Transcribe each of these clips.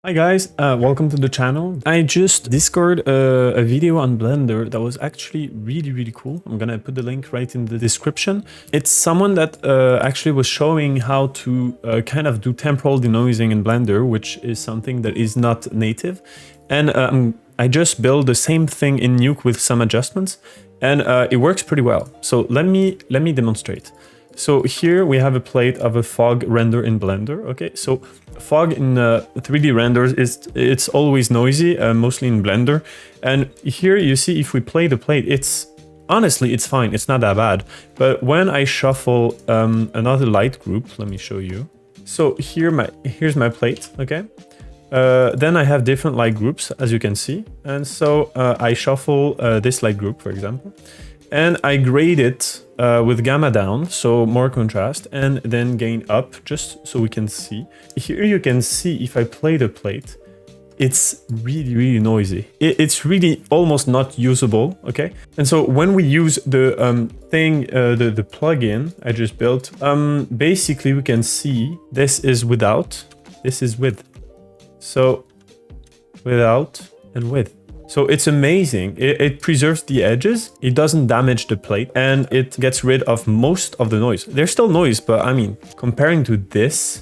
Hi guys, welcome to the channel. I just discovered a video on Blender that was actually really cool. I'm gonna put the link right in the description. It's someone that actually was showing how to kind of do temporal denoising in Blender, which is something that is not native. And I just built the same thing in Nuke with some adjustments, and it works pretty well. So let me demonstrate. So here we have a plate of a fog render in Blender. Okay, so fog in 3D renders it's always noisy, mostly in Blender. And here you see if we play the plate, honestly it's fine, it's not that bad. But when I shuffle another light group, let me show you. So here's my plate. Okay. Then I have different light groups, as you can see. And so I shuffle this light group, for example. And I grade it with gamma down, so more contrast, and then gain up, just so we can see. Here you can see if I play the plate, it's really noisy. It's really almost not usable, okay? And so when we use the the plugin I just built, basically we can see this is without, this is with. So without and with. So it's amazing. It preserves the edges, it doesn't damage the plate, and it gets rid of most of the noise. There's still noise, but I mean, comparing to this,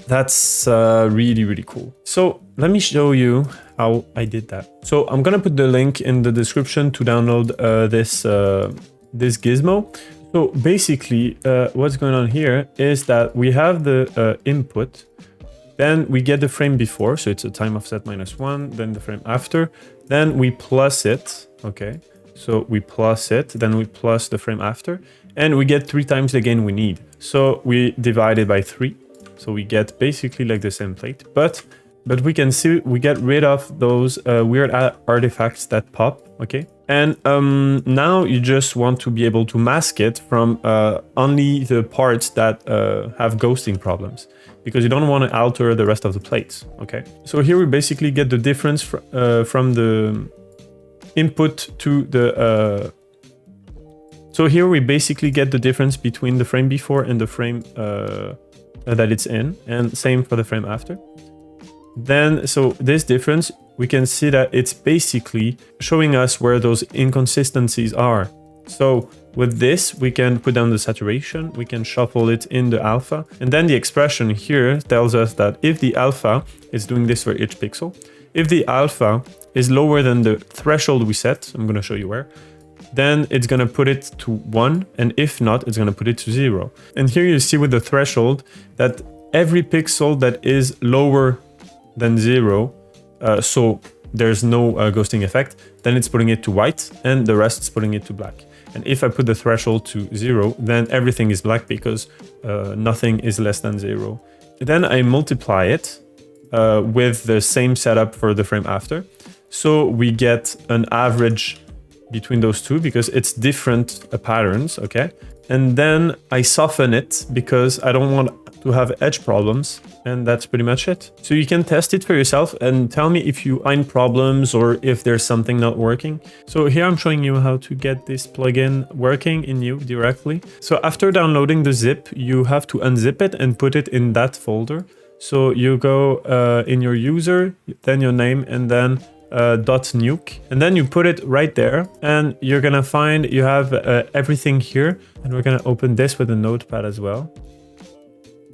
that's really cool. So let me show you how I did that. So I'm gonna put the link in the description to download this gizmo. So basically, what's going on here is that we have the input. Then we get the frame before, so it's a time offset -1, then the frame after, then we plus it, okay? So we plus it, then we plus the frame after, and we get 3 times the gain we need. So we divide it by 3, so we get basically like the same plate, but we can see we get rid of those weird artifacts that pop, okay? And now you just want to be able to mask it from only the parts that have ghosting problems, because you don't want to alter the rest of the plates, okay? So here we basically get the difference from the input to the... So here we basically get the difference between the frame before and the frame that it's in, and same for the frame after. Then, so this difference, we can see that it's basically showing us where those inconsistencies are. So with this, we can put down the saturation, we can shuffle it in the alpha, and then the expression here tells us that if the alpha is doing this for each pixel, if the alpha is lower than the threshold we set, I'm going to show you where, then it's going to put it to 1, and if not, it's going to put it to 0. And here you see with the threshold that every pixel that is lower than 0, so there's no ghosting effect, then it's putting it to white, and the rest is putting it to black. And if I put the threshold to 0, then everything is black because nothing is less than 0. Then I multiply it with the same setup for the frame after. So we get an average between those two because it's different patterns, okay? And then I soften it because I don't want to have edge problems, and that's pretty much it. So you can test it for yourself and tell me if you find problems or if there's something not working. So here I'm showing you how to get this plugin working in Nuke directly. So after downloading the zip, you have to unzip it and put it in that folder. So you go in your user, then your name, and then .nuke, and then you put it right there, and you're gonna find you have everything here, and we're gonna open this with a notepad as well.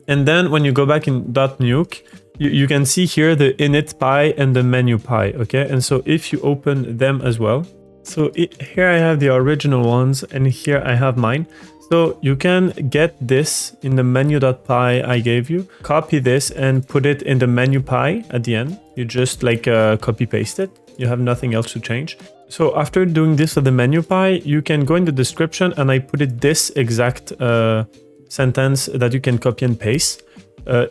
And then when you go back in .nuke, you can see here the init py and the menu py, okay? And so if you open them as well, so here I have the original ones, and here I have mine. So you can get this in the menu.py I gave you, copy this and put it in the menu py at the end. You just like copy paste it. You have nothing else to change. So after doing this with the menu py, you can go in the description and I put it this exact sentence that you can copy and paste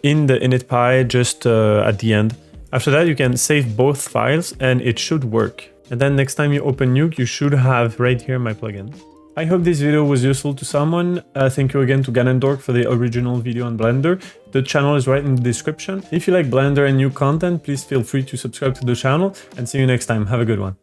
in the init py just at the end. After that, you can save both files and it should work. And then next time you open Nuke, you should have right here my plugin. I hope this video was useful to someone. Thank you again to Ganondorf for the original video on Blender. The channel is right in the description. If you like Blender and new content, please feel free to subscribe to the channel, and see you next time. Have a good one.